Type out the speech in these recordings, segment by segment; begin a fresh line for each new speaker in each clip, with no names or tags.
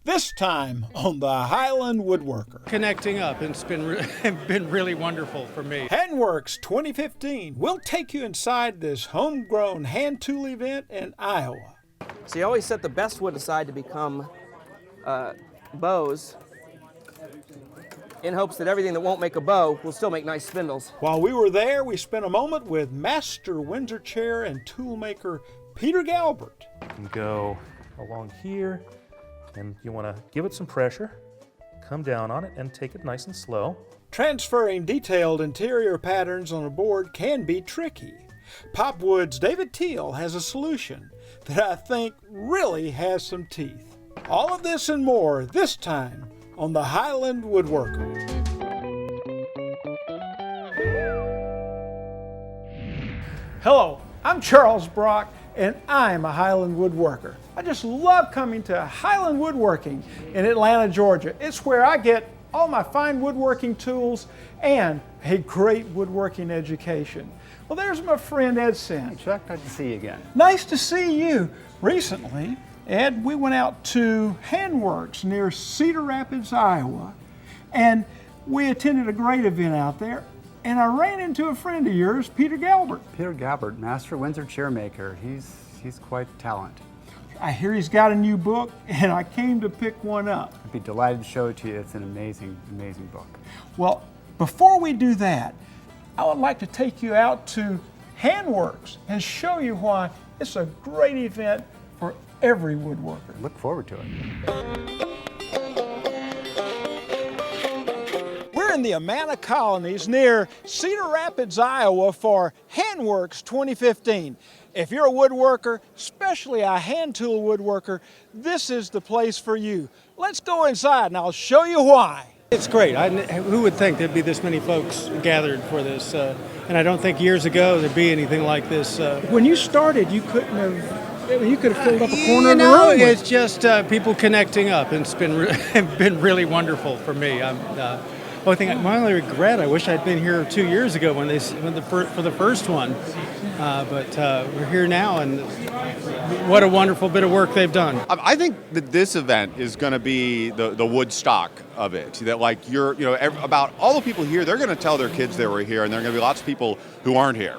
This time on the Highland Woodworker.
Connecting up, and it's been really wonderful for me.
Handworks 2015. We'll take you inside this homegrown hand tool event in Iowa.
So you always set the best wood aside to become bows in hopes that everything that won't make a bow will still make nice spindles.
While we were there, we spent a moment with master Windsor chair and toolmaker Peter Galbert.
You can go along here, and you want to give it some pressure, come down on it, and take it nice and slow.
Transferring detailed interior patterns on a board can be tricky. PopWood's David Thiel has a solution that I think really has some teeth. All of this and more this time on the Highland Woodworker. Hello, I'm Charles Brock, and I'm a Highland Woodworker. I just love coming to Highland Woodworking in Atlanta, Georgia. It's where I get all my fine woodworking tools and a great woodworking education. Well, there's my friend Ed Sin.
Chuck, nice to see you again.
Nice to see you. Recently, Ed, we went out to Handworks near Cedar Rapids, Iowa, and we attended a great event out there, and I ran into a friend of yours, Peter Galbert.
Peter Galbert, master Windsor chairmaker. He's quite a talent.
I hear he's got a new book, and I came to pick one up.
I'd be delighted to show it to you. It's an amazing, amazing book.
Well, before we do that, I would like to take you out to Handworks and show you why it's a great event for every woodworker.
Look forward to it.
We're in the Amana colonies near Cedar Rapids, Iowa for Handworks 2015. If you're a woodworker, especially a hand tool woodworker, this is the place for you. Let's go inside and I'll show you why.
It's great. Who would think there'd be this many folks gathered for this? And I don't think years ago there'd be anything like this.
When you started, you could have filled up a corner of the
room.
room.
It's just people connecting up, and it's been really wonderful for me. My only regret, I wish I'd been here 2 years ago for the first one. But we're here now, and what a wonderful bit of work they've done.
I think that this event is going to be the Woodstock of it. That about all the people here, they're going to tell their kids they were here, and there are going to be lots of people who aren't here,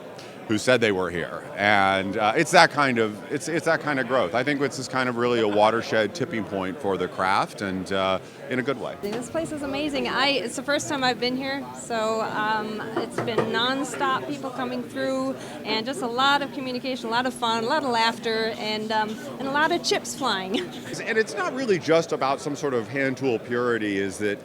who said they were here, and it's that kind of growth. I think this is kind of really a watershed tipping point for the craft, and in a good way.
This place is amazing. It's the first time I've been here, so it's been nonstop people coming through, and just a lot of communication, a lot of fun, a lot of laughter, and a lot of chips flying.
And it's not really just about some sort of hand tool purity. Is that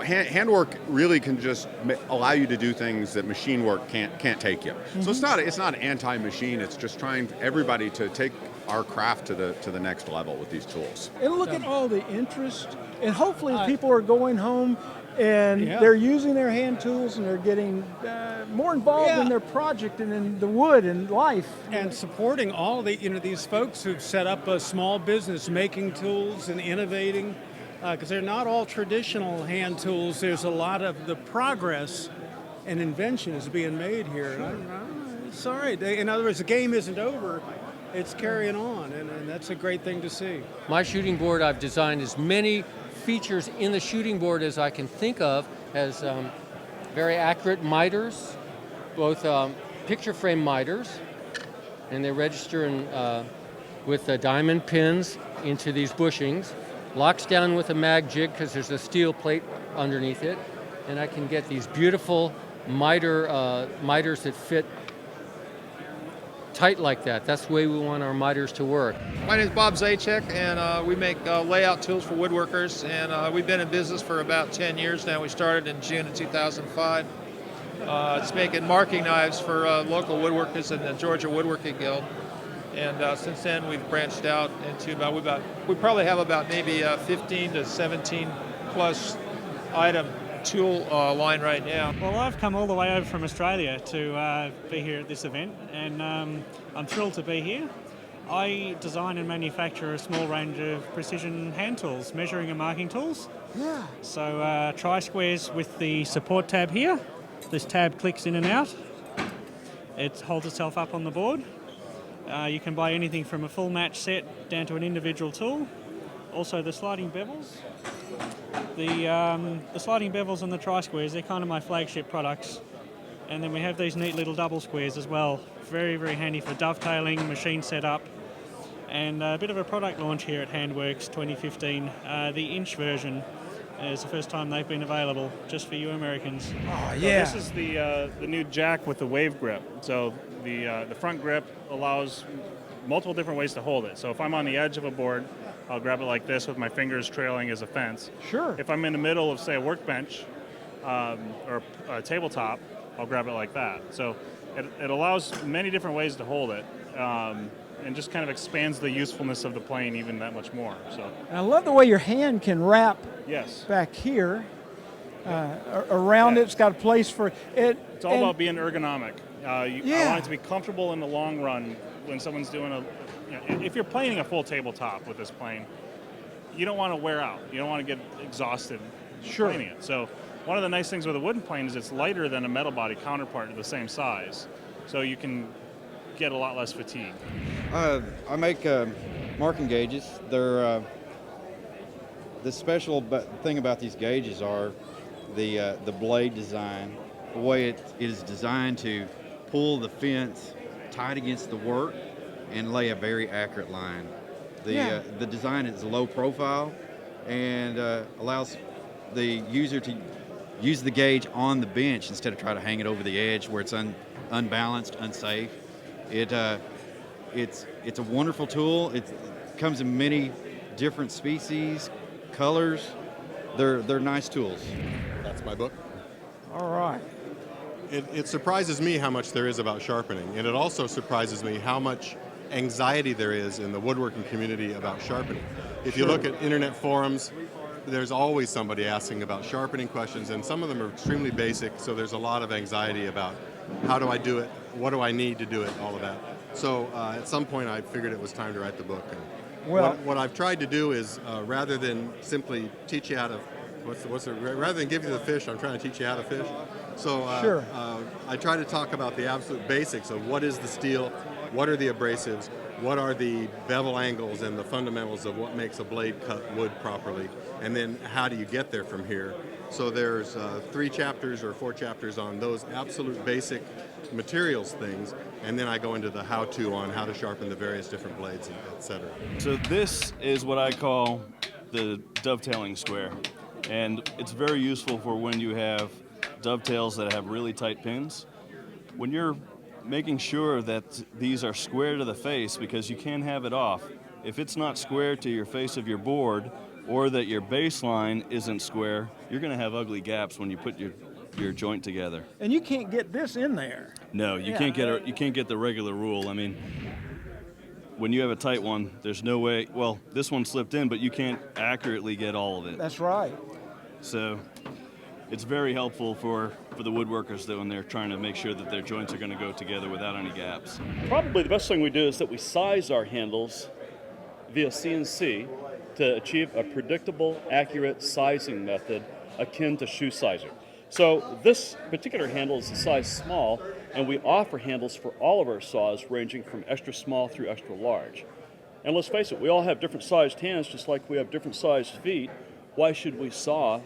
handwork really can just allow you to do things that machine work can't take you. Mm-hmm. So it's not anti-machine. It's just trying everybody to take our craft to the next level with these tools.
And look at all the interest, and hopefully people are going home and they're using their hand tools and they're getting more involved in their project and in the wood and life.
And supporting all these folks who've set up a small business making tools and innovating, because they're not all traditional hand tools. There's a lot of the progress and invention is being made here. It's all right. In other words, the game isn't over. It's carrying on, and that's a great thing to see.
My shooting board, I've designed as many features in the shooting board as I can think of, as very accurate miters, both picture frame miters, and they register with diamond pins into these bushings, locks down with a mag jig because there's a steel plate underneath it, and I can get these beautiful miters that fit tight like that. That's the way we want our miters to work.
My name is Bob Zajac, and we make layout tools for woodworkers, and we've been in business for about 10 years now. We started in June of 2005. It's making marking knives for local woodworkers in the Georgia Woodworking Guild, and since then we've branched out into we probably have about maybe 15 to 17 plus item tool line right now.
Well, I've come all the way over from Australia to be here at this event, and I'm thrilled to be here. I design and manufacture a small range of precision hand tools, measuring and marking tools.
Yeah.
So tri-squares with the support tab here. This tab clicks in and out. It holds itself up on the board. You can buy anything from a full match set down to an individual tool. Also the sliding bevels. The sliding bevels and the tri-squares, they're kind of my flagship products. And then we have these neat little double squares as well. Very, very handy for dovetailing, machine setup. And a bit of a product launch here at Handworks 2015. The inch version is the first time they've been available, just for you Americans.
Oh, yeah.
So this is the new jack with the wave grip. So the front grip allows multiple different ways to hold it. So if I'm on the edge of a board, I'll grab it like this with my fingers trailing as a fence.
Sure.
If I'm in the middle of, say, a workbench or a tabletop, I'll grab it like that. So it allows many different ways to hold it. And just kind of expands the usefulness of the plane even that much more. So
I love the way your hand can wrap
yes,
back here around it. It's got a place for it.
it's all about being ergonomic. I
Yeah.
want it to be comfortable in the long run when someone's doing if you're planing a full tabletop with this plane, you don't want to wear out. You don't want to get exhausted
Sure.
planing it. So one of the nice things with a wooden plane is it's lighter than a metal body counterpart of the same size. So you can get a lot less fatigue.
I make marking gauges. They're the special thing about these gauges are the blade design. The way it is designed to pull the fence tight against the work and lay a very accurate line. The design is low profile and allows the user to use the gauge on the bench instead of trying to hang it over the edge where it's unbalanced, unsafe. It's a wonderful tool. It comes in many different species, colors. They're nice tools.
That's my book.
All right.
It surprises me how much there is about sharpening, and it also surprises me how much anxiety there is in the woodworking community about sharpening. If you look at internet forums, there's always somebody asking about sharpening questions, and some of them are extremely basic, so there's a lot of anxiety about how do I do it, what do I need to do it, all of that. So at some point I figured it was time to write the book. And what I've tried to do is rather than simply teach you how to, rather than give you the fish, I'm trying to teach you how to fish. So I try to talk about the absolute basics of what is the steel, what are the abrasives, what are the bevel angles and the fundamentals of what makes a blade cut wood properly, and then how do you get there from here. So there's 3 chapters or 4 chapters on those absolute basic materials things, and then I go into the how-to on how to sharpen the various different blades, etc.
So this is what I call the dovetailing square, and it's very useful for when you have dovetails that have really tight pins. When you're making sure that these are square to the face, because you can have it off. If it's not square to your face of your board, or that your baseline isn't square, you're going to have ugly gaps when you put your joint together.
And you can't get this in there.
No, you can't get the regular rule. I mean, when you have a tight one, there's no way. Well, this one slipped in, but you can't accurately get all of it.
That's right.
So it's very helpful for the woodworkers that when they're trying to make sure that their joints are going to go together without any gaps.
Probably the best thing we do is that we size our handles via CNC to achieve a predictable, accurate sizing method akin to shoe sizing. So this particular handle is a size small, and we offer handles for all of our saws ranging from extra small through extra large. And let's face it, we all have different sized hands just like we have different sized feet. Why should we saw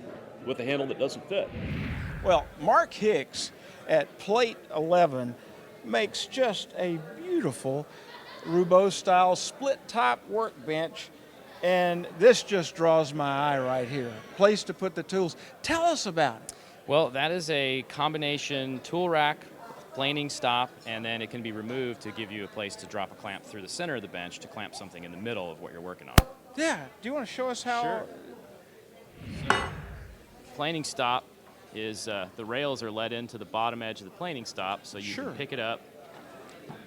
with a handle that doesn't fit?
Well, Mark Hicks at Plate 11 makes just a beautiful Roubeau-style split-top workbench, and this just draws my eye right here. Place to put the tools. Tell us about it.
Well, that is a combination tool rack, planing stop, and then it can be removed to give you a place to drop a clamp through the center of the bench to clamp something in the middle of what you're working on.
Yeah. Do you want to show us how?
Sure. Planing stop is the rails are let into the bottom edge of the planing stop, so you can pick it up,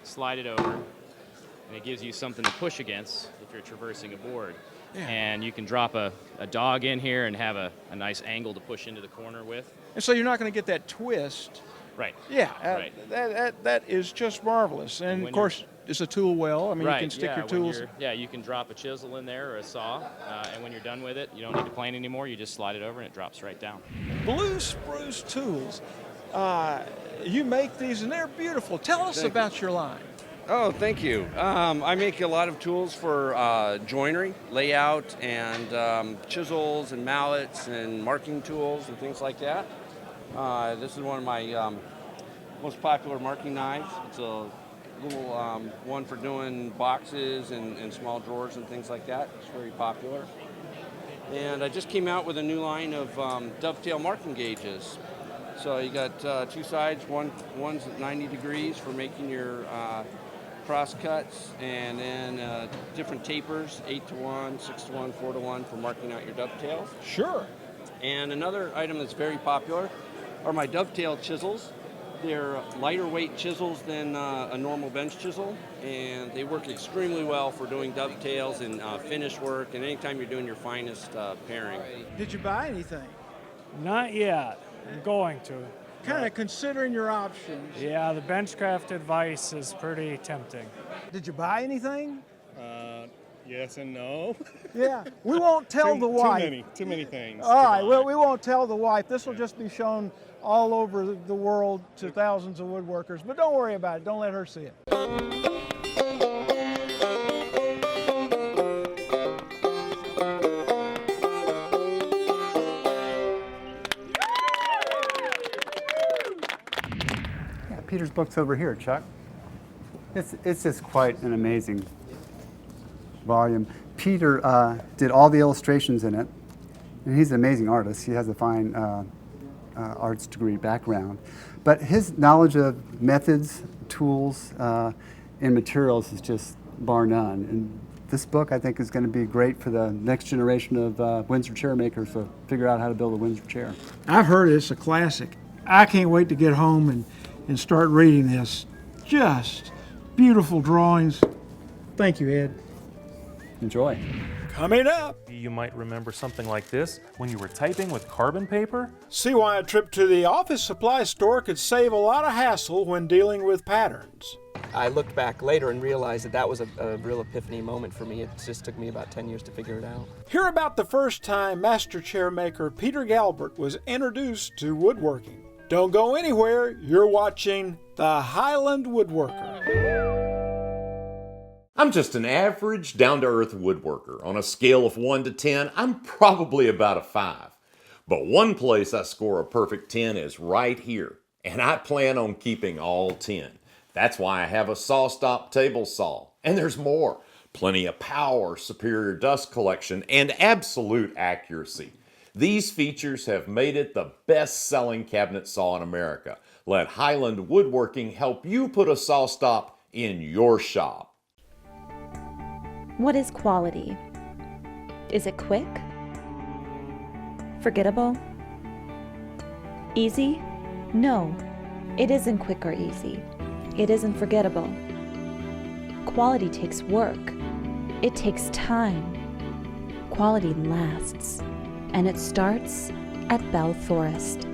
slide it over, and it gives you something to push against if you're traversing a board. Yeah. And you can drop a dog in here and have a nice angle to push into the corner with.
And so you're not going to get that twist.
Right.
Yeah.
Right.
That is just marvelous. And of course, it's a tool well. I mean, you can stick your tools.
You can drop a chisel in there or a saw, and when you're done with it, you don't need to plane anymore. You just slide it over and it drops right down.
Blue Spruce Tools. You make these and they're beautiful. Tell us about your line.
Oh, thank you. I make a lot of tools for joinery, layout, and chisels and mallets and marking tools and things like that. This is one of my most popular marking knives. It's a little one for doing boxes and small drawers and things like that. It's very popular. And I just came out with a new line of dovetail marking gauges. So you got two sides, one's at 90 degrees for making your cross cuts, and then different tapers, 8-to-1, 6-to-1, 4-to-1 for marking out your dovetails.
Sure.
And another item that's very popular are my dovetail chisels. They're lighter weight chisels than a normal bench chisel, and they work extremely well for doing dovetails and finish work, and anytime you're doing your finest pairing.
Did you buy anything?
Not yet. I'm going to.
Kind of considering your options.
Yeah, the benchcrafted vise is pretty tempting.
Did you buy anything?
Yes and no.
Yeah, we won't tell the wife.
Too many things.
All right, well, we won't tell the wife. This will just be shown all over the world to thousands of woodworkers. But don't worry about it. Don't let her see it.
Yeah, Peter's book's over here, Chuck. It's just quite an amazing volume. Peter did all the illustrations in it, and he's an amazing artist. He has a fine arts degree background, but his knowledge of methods, tools, and materials is just bar none. And this book, I think, is going to be great for the next generation of Windsor chair makers to figure out how to build a Windsor chair.
I've heard it's a classic. I can't wait to get home and start reading this. Just beautiful drawings. Thank you, Ed.
Enjoy.
Coming up.
You might remember something like this when you were typing with carbon paper.
See why a trip to the office supply store could save a lot of hassle when dealing with patterns.
I looked back later and realized that was a real epiphany moment for me. It just took me about 10 years to figure it out.
Hear about the first time master chair maker Peter Galbert was introduced to woodworking. Don't go anywhere. You're watching the Highland Woodworker.
I'm just an average, down-to-earth woodworker. On a scale of 1 to 10, I'm probably about a 5. But one place I score a perfect 10 is right here, and I plan on keeping all 10. That's why I have a SawStop table saw. And there's more. Plenty of power, superior dust collection, and absolute accuracy. These features have made it the best-selling cabinet saw in America. Let Highland Woodworking help you put a SawStop in your shop.
What is quality? Is it quick? Forgettable? Easy? No, it isn't quick or easy. It isn't forgettable. Quality takes work. It takes time. Quality lasts. And it starts at Bell Forest,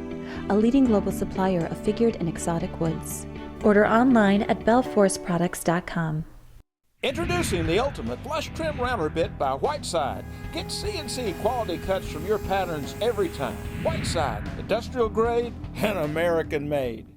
a leading global supplier of figured and exotic woods. Order online at bellforestproducts.com.
Introducing the ultimate flush trim router bit by Whiteside. Get CNC quality cuts from your patterns every time. Whiteside, industrial grade and American made.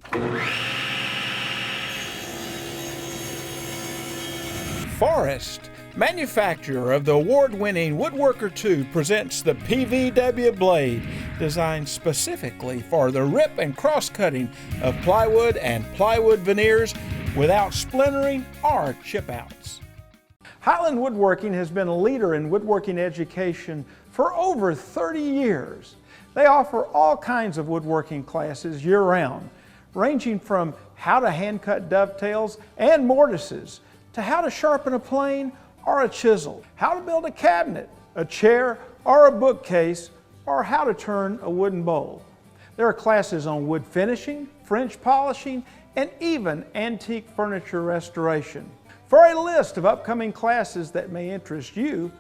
Forest, manufacturer of the award-winning Woodworker 2, presents the PVW blade, designed specifically for the rip and cross-cutting of plywood and plywood veneers without splintering or chip-outs.
Highland Woodworking has been a leader in woodworking education for over 30 years. They offer all kinds of woodworking classes year-round, ranging from how to hand-cut dovetails and mortises, to how to sharpen a plane or a chisel, how to build a cabinet, a chair, or a bookcase, or how to turn a wooden bowl. There are classes on wood finishing, French polishing, and even antique furniture restoration. For a list of upcoming classes that may interest you,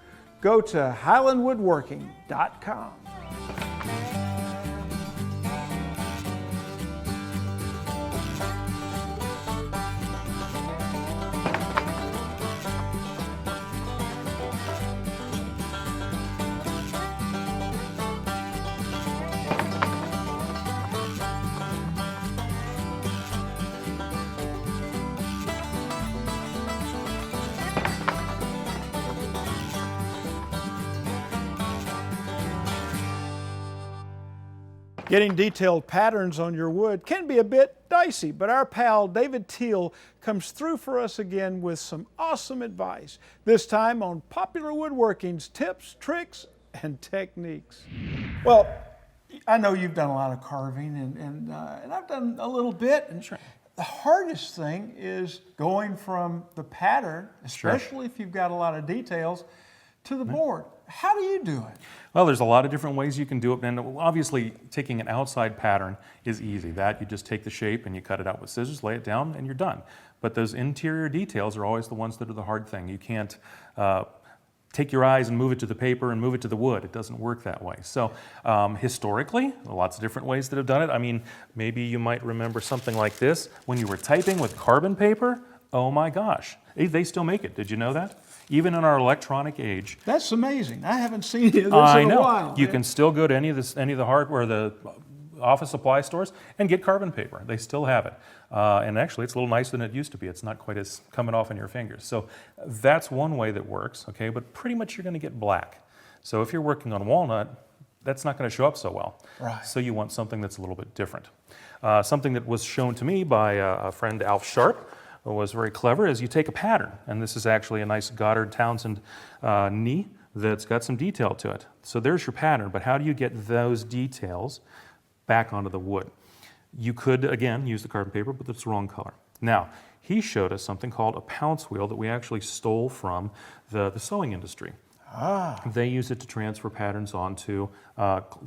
go to highlandwoodworking.com. Getting detailed patterns on your wood can be a bit dicey, but our pal David Thiel comes through for us again with some awesome advice, this time on Popular Woodworking's tips, tricks, and techniques. Well, I know you've done a lot of carving, and I've done a little bit. And the hardest thing is going from the pattern, especially if you've got a lot of details, to the board. How do you do it?
Well, there's a lot of different ways you can do it, and obviously taking an outside pattern is easy. That you just take the shape and you cut it out with scissors, lay it down, and you're done. But those interior details are always the ones that are the hard thing. You can't take your eyes and move it to the paper and move it to the wood. It doesn't work that way. So historically, lots of different ways that have done it. I mean, maybe you might remember something like this. When you were typing with carbon paper, oh my gosh, they still make it. Did you know that? Even in our electronic age.
That's amazing. I haven't seen this in a while.
You can still go to any of the hardware, the office supply stores, and get carbon paper. They still have it. And actually, it's a little nicer than it used to be. It's not quite as coming off in your fingers. So that's one way that works, okay? But pretty much you're going to get black. So if you're working on walnut, that's not going to show up so well.
Right.
So you want something that's a little bit different. Something that was shown to me by a friend, Alf Sharp, was very clever, is you take a pattern, and this is actually a nice Goddard Townsend knee that's got some detail to it. So there's your pattern, but how do you get those details back onto the wood? You could, again, use the carbon paper, but it's the wrong color. Now, he showed us something called a pounce wheel that we actually stole from the sewing industry. They use it to transfer patterns onto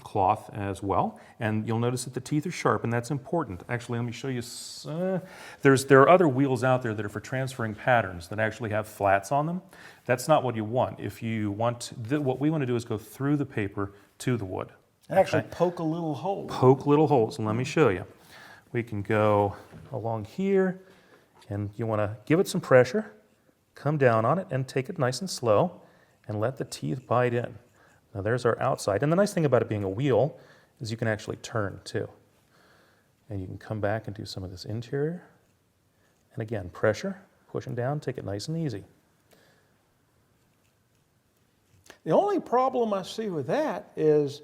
cloth as well, and you'll notice that the teeth are sharp, and that's important. Actually, let me show you. There are other wheels out there that are for transferring patterns that actually have flats on them. That's not what you want. If you want, what we want to do is go through the paper to the wood.
And actually poke a little hole.
Poke little holes, and let me show you. We can go along here, and you want to give it some pressure, come down on it, and take it nice and slow, and let the teeth bite in. Now there's our outside. And the nice thing about it being a wheel is you can actually turn too. And you can come back and do some of this interior. And again, pressure, pushing down, take it nice and easy.
The only problem I see with that is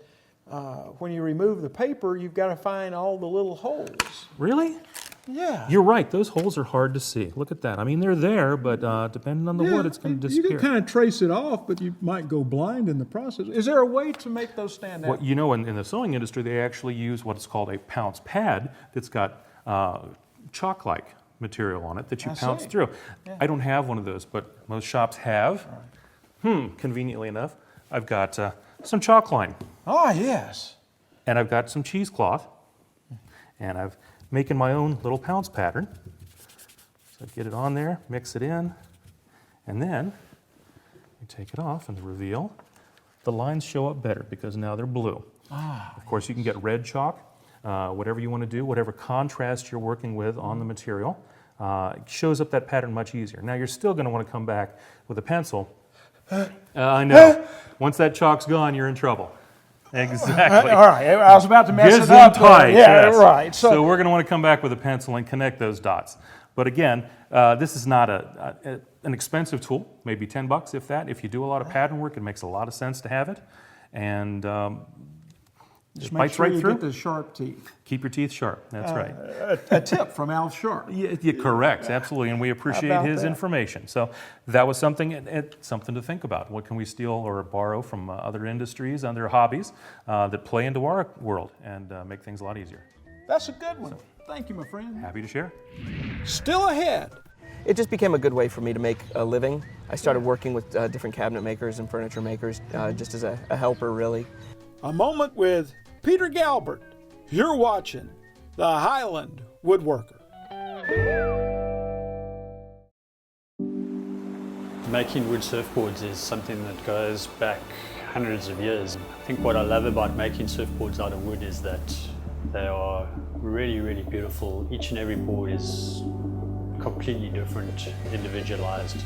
when you remove the paper, you've got to find all the little holes.
Really?
Yeah.
You're right, those holes are hard to see. Look at that. I mean, they're there, but depending on the wood, it's going to disappear.
You can kind of trace it off, but you might go blind in the process. Is there a way to make those stand out?
Well, you know, in the sewing industry, they actually use what's called a pounce pad that's got chalk-like material on it that you pounce through. Yeah. I don't have one of those, but most shops have. Right. Conveniently enough, I've got some chalk line.
Oh, yes.
And I've got some cheesecloth, and I've making my own little pounce pattern. So get it on there, mix it in, and then you take it off and reveal. The lines show up better because now they're blue. Of course, you can get red chalk, whatever you want to do, whatever contrast you're working with on the material. It shows up that pattern much easier. Now you're still going to want to come back with a pencil. I know. Once that chalk's gone, you're in trouble. Exactly.
All right, I was about to mess it up.
Tight,
yeah,
yes.
Right.
So we're going to want to come back with a pencil and connect those dots. But again, this is not an expensive tool, maybe $10 if that. If you do a lot of pattern work, it makes a lot of sense to have it. And
just
it
make
bites
sure
right
you
through.
get the sharp teeth.
Keep your teeth sharp, that's right.
A tip from Al Sharp.
Yeah, correct, absolutely, and we appreciate his information. So that was something to think about. What can we steal or borrow from other industries, other hobbies that play into our world and make things a lot easier?
That's a good one. Thank you, my friend.
Happy to share.
Still ahead.
It just became a good way for me to make a living. I started working with different cabinet makers and furniture makers just as a helper, really.
A moment with Peter Galbert. You're watching the Highland Woodworker.
Making wood surfboards is something that goes back hundreds of years. I think what I love about making surfboards out of wood is that they are really, really beautiful. Each and every board is completely different, individualized.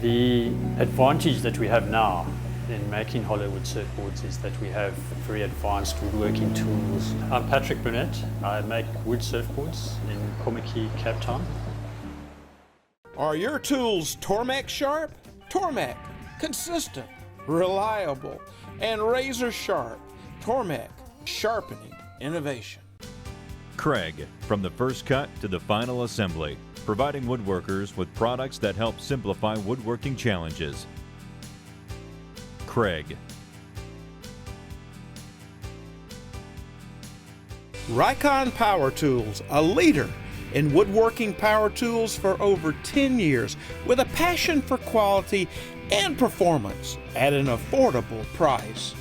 The advantage that we have now in making Hollywood surfboards is that we have very advanced woodworking tools. I'm Patrick Burnett. I make wood surfboards in Komaki, Cape Town.
Are your tools Tormek sharp? Tormek, consistent, reliable, and razor sharp. Tormek, sharpening innovation.
Craig, from the first cut to the final assembly, providing woodworkers with products that help simplify woodworking challenges. Craig.
Rycon Power Tools, a leader in woodworking power tools for over 10 years with a passion for quality and performance at an affordable price.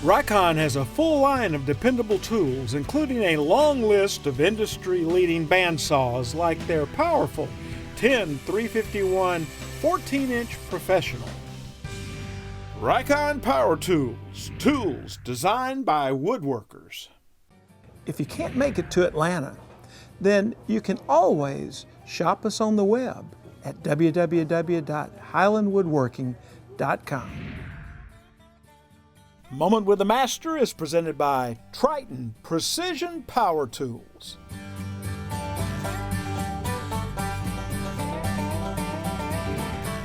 Rycon has a full line of dependable tools, including a long list of industry-leading bandsaws like their powerful 10-351 14-inch Professional. Rycon Power Tools, tools designed by woodworkers.
If you can't make it to Atlanta, then you can always shop us on the web at www.highlandwoodworking.com.
Moment with the Master is presented by Triton Precision Power Tools.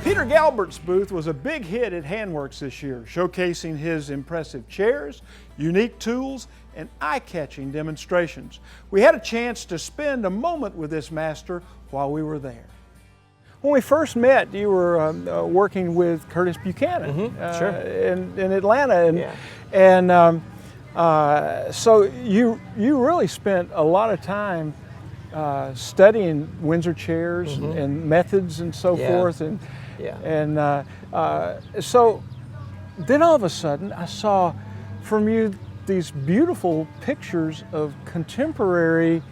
Peter Galbert's booth was a big hit at Handworks this year, showcasing his impressive chairs, unique tools, and eye-catching demonstrations. We had a chance to spend a moment with this master while we were there. When we first met, you were working with Curtis Buchanan
sure.
in Atlanta, so you really spent a lot of time studying Windsor chairs and methods and so forth, so then all of a sudden I saw from you these beautiful pictures of contemporary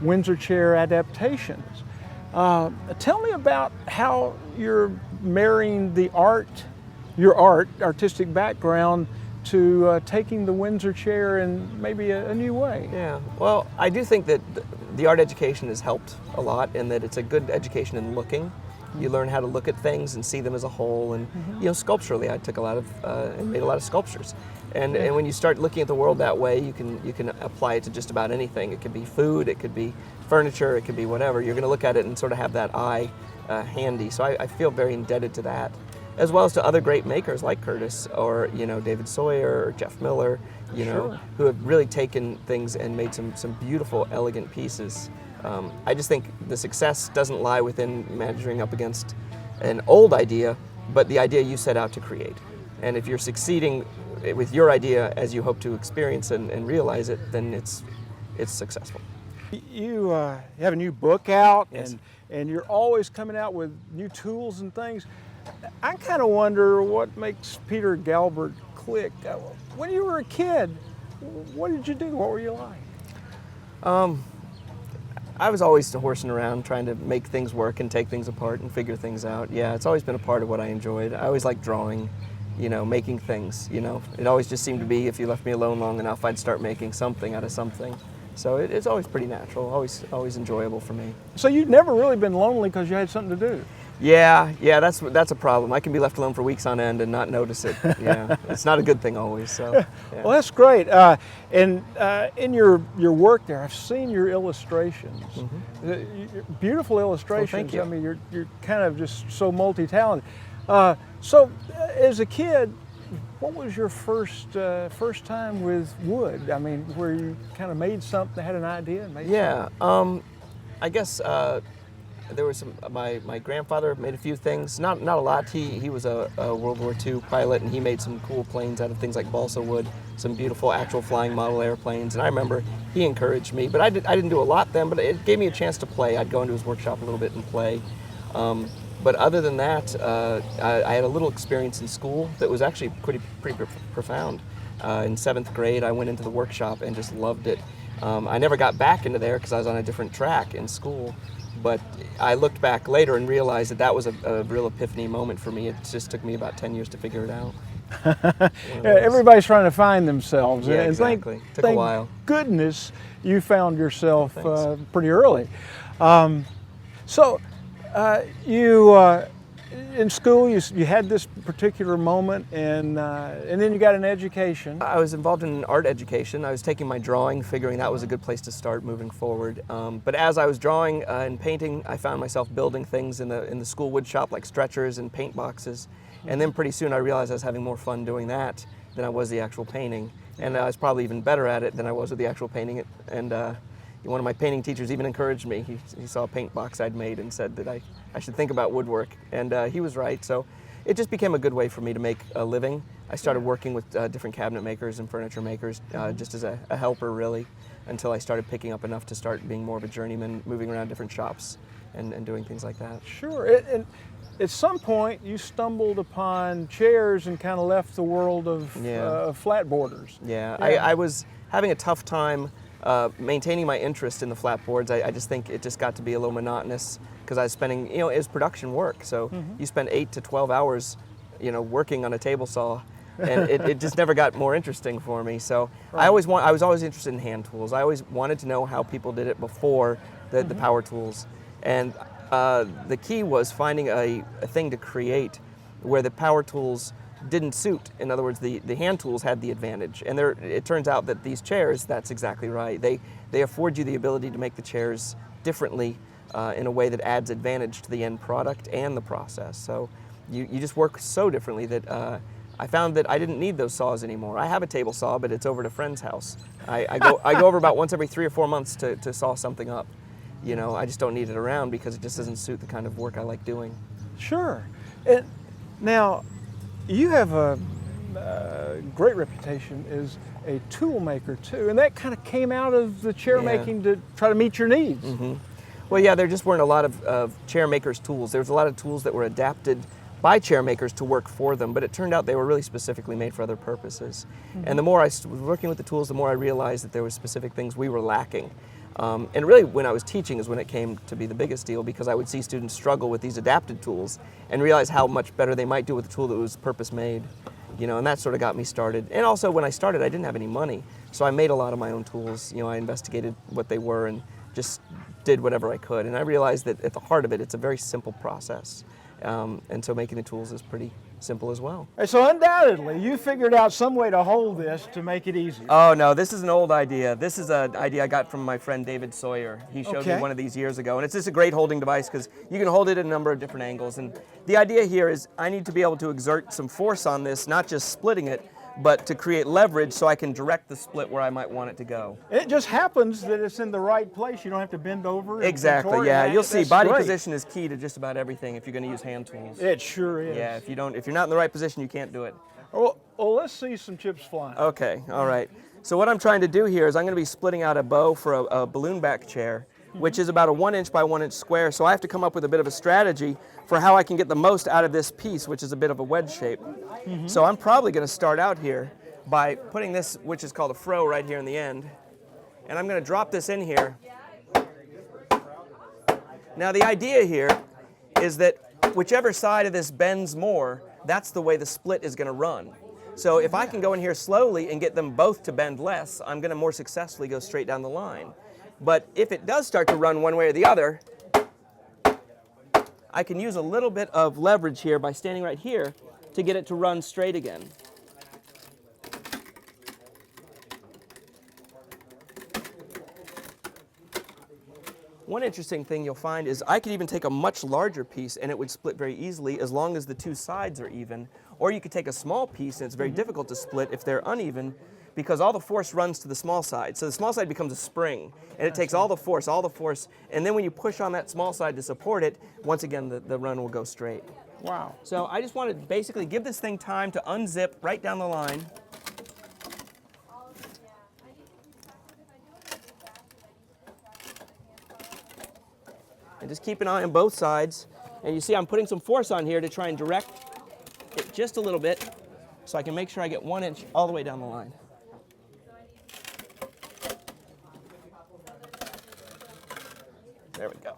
Windsor chair adaptations. Tell me about how you're marrying the your artistic background to taking the Windsor chair in maybe a new way.
Yeah, well, I do think that the art education has helped a lot in that it's a good education in looking. You learn how to look at things and see them as a whole, and you know, sculpturally, I took a lot of and made a lot of sculptures. And when you start looking at the world that way, you can apply it to just about anything. It could be food, it could be furniture, it could be whatever. You're going to look at it and sort of have that eye handy. So I feel very indebted to that, as well as to other great makers like Curtis or David Sawyer or Jeff Miller, know, who have really taken things and made some beautiful, elegant pieces. I just think the success doesn't lie within measuring up against an old idea, but the idea you set out to create. And if you're succeeding with your idea as you hope to experience and realize it, then it's successful.
You have a new book out,
yes.
and you're always coming out with new tools and things. I kind of wonder what makes Peter Galbert click. When you were a kid, what did you do? What were you like?
I was always horsing around trying to make things work and take things apart and figure things out. Yeah, it's always been a part of what I enjoyed. I always liked drawing, making things, It always just seemed to be if you left me alone long enough, I'd start making something out of something. So it's always pretty natural, always enjoyable for me.
So you've never really been lonely because you had something to do?
Yeah, that's a problem. I can be left alone for weeks on end and not notice it. Yeah, it's not a good thing always. So, yeah.
Well, that's great. And in your work there, I've seen your illustrations. Beautiful illustrations.
Well, thank you.
I mean, you're kind of just so multi-talented. As a kid, what was your first time with wood? I mean, where you kind of made something, had an idea, and made something?
I guess. There was my grandfather made a few things, not a lot. He was a World War II pilot, and he made some cool planes out of things like balsa wood, some beautiful actual flying model airplanes. And I remember he encouraged me, but I didn't do a lot then, but it gave me a chance to play. I'd go into his workshop a little bit and play. But other than that, I had a little experience in school that was actually pretty profound. In 7th grade, I went into the workshop and just loved it. I never got back into there because I was on a different track in school. But I looked back later and realized that was a real epiphany moment for me. It just took me about 10 years to figure it out.
Everybody's trying to find themselves.
Yeah,
and
exactly. Took a while.
Goodness, you found yourself pretty early. You in school, you had this particular moment, and then you got an education.
I was involved in art education. I was taking my drawing, figuring that was a good place to start moving forward. But as I was drawing and painting, I found myself building things in the school wood shop, like stretchers and paint boxes. And then pretty soon I realized I was having more fun doing that than I was the actual painting. And I was probably even better at it than I was with the actual painting. And one of my painting teachers even encouraged me. He saw a paint box I'd made and said that I should think about woodwork. And he was right. So it just became a good way for me to make a living. I started working with different cabinet makers and furniture makers just as a helper, really, until I started picking up enough to start being more of a journeyman, moving around different shops and doing things like that.
Sure. And at some point, you stumbled upon chairs and kind of left the world of flatboarders.
Yeah, I was having a tough time maintaining my interest in the flatboards. I just think it just got to be a little monotonous because I was spending, it was production work. So you spend 8 to 12 hours, working on a table saw, and it just never got more interesting for me. So I was always interested in hand tools. I always wanted to know how people did it before the power tools. And the key was finding a thing to create where the power tools didn't suit. In other words, the hand tools had the advantage. And it turns out that these chairs, that's exactly right. They afford you the ability to make the chairs differently in a way that adds advantage to the end product and the process. So you just work so differently that I found that I didn't need those saws anymore. I have a table saw, but it's over at a friend's house. I go over about once every 3 or 4 months to saw something up. I just don't need it around because it just doesn't suit the kind of work I like doing.
Sure. And now, you have a great reputation as a tool maker too, and that kind of came out of the chair making to try to meet your needs.
Well, yeah, there just weren't a lot of chair makers' tools. There was a lot of tools that were adapted by chair makers to work for them, but it turned out they were really specifically made for other purposes. And the more I was working with the tools, the more I realized that there were specific things we were lacking. And really, when I was teaching is when it came to be the biggest deal, because I would see students struggle with these adapted tools and realize how much better they might do with a tool that was purpose-made. And that sort of got me started. And also, when I started, I didn't have any money, so I made a lot of my own tools. I investigated what they were and just did whatever I could. And I realized that at the heart of it, it's a very simple process. And so making the tools is pretty simple as well.
So undoubtedly, you figured out some way to hold this to make it easier.
Oh no, this is an old idea. This is an idea I got from my friend David Sawyer. He showed me one of these years ago, and it's just a great holding device because you can hold it at a number of different angles. And the idea here is I need to be able to exert some force on this, not just splitting it, but to create leverage so I can direct the split where I might want it to go.
It just happens that it's in the right place. You don't have to bend over.
Exactly, yeah. You'll see body position is key to just about everything if you're going to use hand tools.
It sure is.
Yeah, if you're not in the right position, you can't do it.
Well, let's see some chips flying.
Okay, all right. So what I'm trying to do here is I'm going to be splitting out a bow for a balloon back chair, which is about a 1 inch by 1 inch square. So I have to come up with a bit of a strategy for how I can get the most out of this piece, which is a bit of a wedge shape. So I'm probably going to start out here by putting this, which is called a froe, right here in the end. And I'm going to drop this in here. Now the idea here is that whichever side of this bends more, that's the way the split is going to run. So if I can go in here slowly and get them both to bend less, I'm going to more successfully go straight down the line. But if it does start to run one way or the other, I can use a little bit of leverage here by standing right here to get it to run straight again. One interesting thing you'll find is I could even take a much larger piece and it would split very easily as long as the two sides are even. Or you could take a small piece and it's very difficult to split if they're uneven because all the force runs to the small side. So the small side becomes a spring and it takes all the force, and then when you push on that small side to support it, once again the run will go straight.
Wow.
So I just want to basically give this thing time to unzip right down the line. And just keep an eye on both sides. And you see I'm putting some force on here to try and direct it just a little bit so I can make sure I get 1 inch all the way down the line. There we go.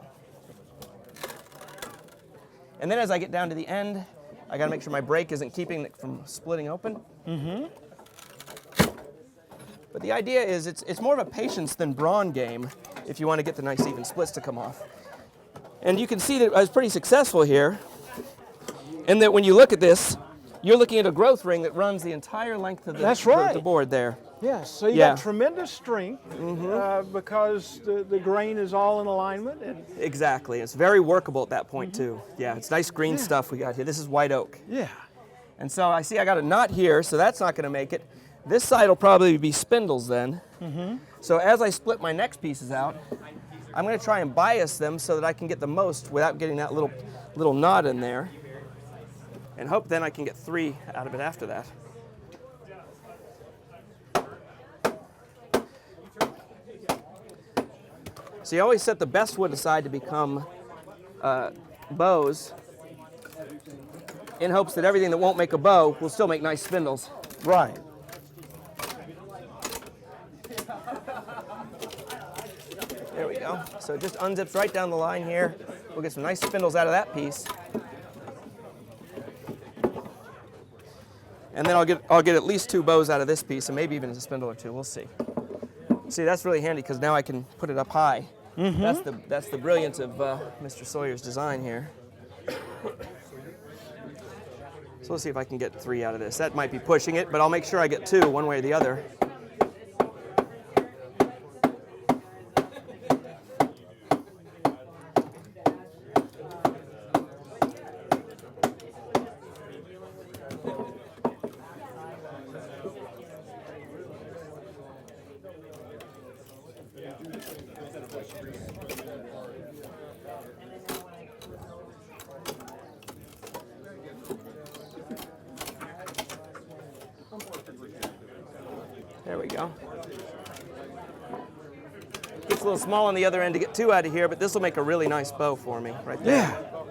And then as I get down to the end, I got to make sure my brake isn't keeping it from splitting open. But the idea is it's more of a patience than brawn game if you want to get the nice even splits to come off. And you can see that I was pretty successful here, and that when you look at this, you're looking at a growth ring that runs the entire length of the board there.
Yes, so you got tremendous strength because the grain is all in alignment.
Exactly, it's very workable at that point too. Yeah, it's nice green stuff we got here. This is white oak.
Yeah.
And so I see I got a knot here, so that's not going to make it. This side will probably be spindles then. So as I split my next pieces out, I'm going to try and bias them so that I can get the most without getting that little knot in there. And hope then I can get 3 out of it after that. So you always set the best wood aside to become bows in hopes that everything that won't make a bow will still make nice spindles.
Right.
There we go. So it just unzips right down the line here. We'll get some nice spindles out of that piece. And then I'll get at least 2 bows out of this piece, and maybe even a spindle or 2. We'll see. See, that's really handy because now I can put it up high. That's the brilliance of Mr. Sawyer's design here. So let's see if I can get 3 out of this. That might be pushing it, but I'll make sure I get 2 one way or the other. There we go. Gets a little small on the other end to get 2 out of here, but this will make a really nice bow for me right there.
Yeah.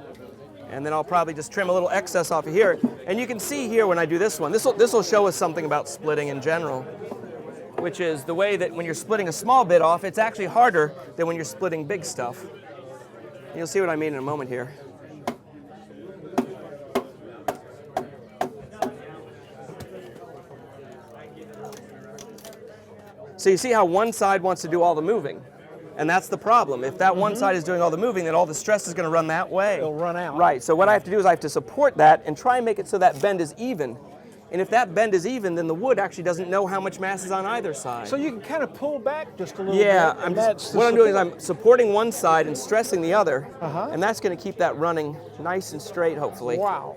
And then I'll probably just trim a little excess off of here. And you can see here when I do this one, this will show us something about splitting in general, which is the way that when you're splitting a small bit off, it's actually harder than when you're splitting big stuff. You'll see what I mean in a moment here. So you see how one side wants to do all the moving, and that's the problem. If that one side is doing all the moving, then all the stress is going to run that way.
It'll run out.
Right, so what I have to do is I have to support that and try and make it so that bend is even. And if that bend is even, then the wood actually doesn't know how much mass is on either side.
So you can kind of pull back just a little
yeah,
bit. Yeah,
what I'm doing is I'm supporting one side and stressing the other, and that's going to keep that running nice and straight, hopefully.
Wow.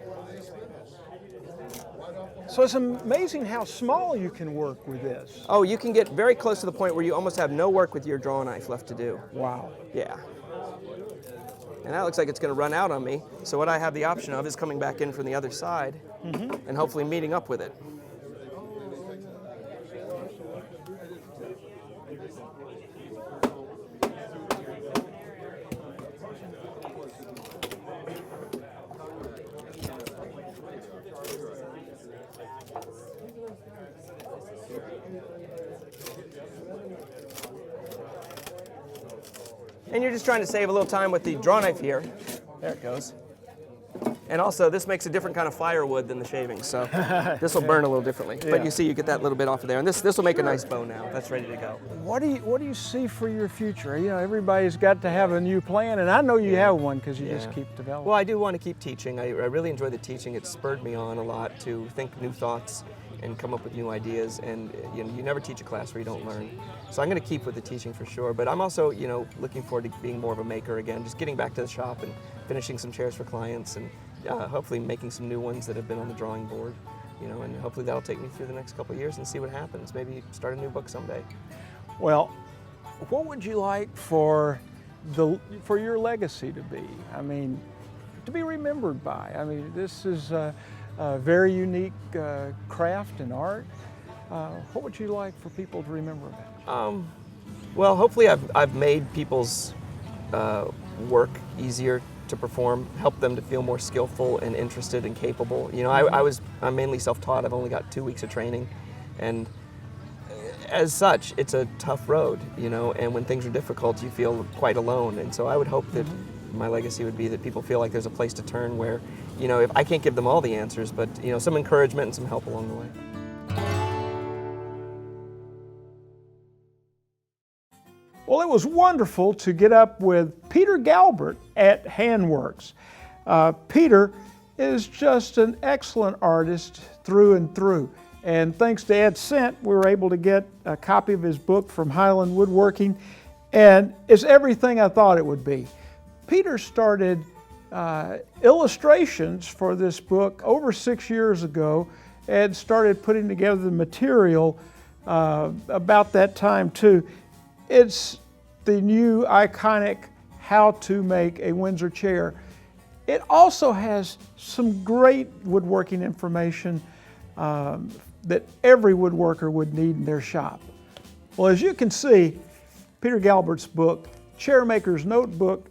So it's amazing how small you can work with this.
Oh, you can get very close to the point where you almost have no work with your draw knife left to do.
Wow.
Yeah. And that looks like it's going to run out on me. So what I have the option of is coming back in from the other side and hopefully meeting up with it. And you're just trying to save a little time with the draw knife here. There it goes. And also, this makes a different kind of firewood than the shaving, so this will burn a little differently.
Yeah.
But you see, you get that little bit off of there, and this will make a nice bow now. That's ready to go.
What do you see for your future? You know, everybody's got to have a new plan, and I know you have one because you just keep developing.
Well, I do want to keep teaching. I really enjoy the teaching. It spurred me on a lot to think new thoughts and come up with new ideas. And you never teach a class where you don't learn. So I'm going to keep with the teaching for sure. But I'm also, looking forward to being more of a maker again, just getting back to the shop and finishing some chairs for clients and hopefully making some new ones that have been on the drawing board. And hopefully that'll take me through the next couple of years and see what happens. Maybe start a new book someday.
Well, what would you like for your legacy to be? I mean, to be remembered by. I mean, this is a very unique craft and art. What would you like for people to remember about you?
Well, hopefully I've made people's work easier to perform, help them to feel more skillful and interested and capable. I'm mainly self-taught. I've only got 2 weeks of training, and as such, it's a tough road, and when things are difficult, you feel quite alone. And so I would hope that my legacy would be that people feel like there's a place to turn where, if I can't give them all the answers, but, some encouragement and some help along the way.
Well, it was wonderful to get up with Peter Galbert at Handworks. Peter is just an excellent artist through and through. And thanks to Ed Cent, we were able to get a copy of his book from Highland Woodworking, and it's everything I thought it would be. Peter started illustrations for this book over 6 years ago and started putting together the material about that time too. It's the new iconic How to Make a Windsor Chair. It also has some great woodworking information that every woodworker would need in their shop. Well, as you can see, Peter Galbert's book, Chairmaker's Notebook,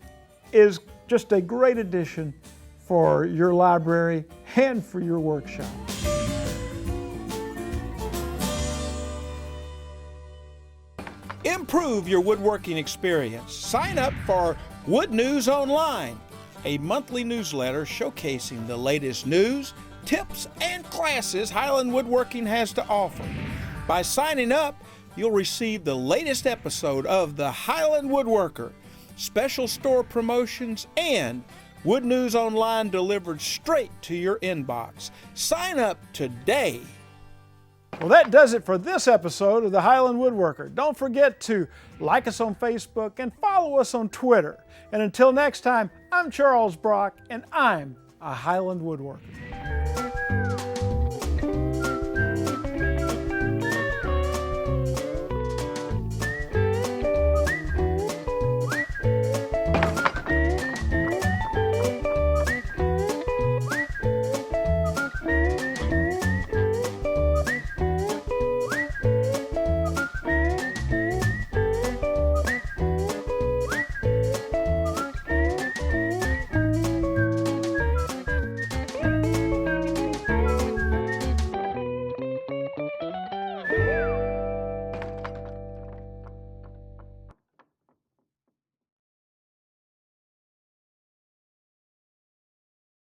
is just a great addition for your library and for your workshop.
Improve your woodworking experience. Sign up for Wood News Online, a monthly newsletter showcasing the latest news, tips, and classes Highland Woodworking has to offer. By signing up, you'll receive the latest episode of the Highland Woodworker, special store promotions, and Wood News Online delivered straight to your inbox. Sign up today.
Well, that does it for this episode of the Highland Woodworker. Don't forget to like us on Facebook and follow us on Twitter. And until next time, I'm Charles Brock, and I'm a Highland Woodworker.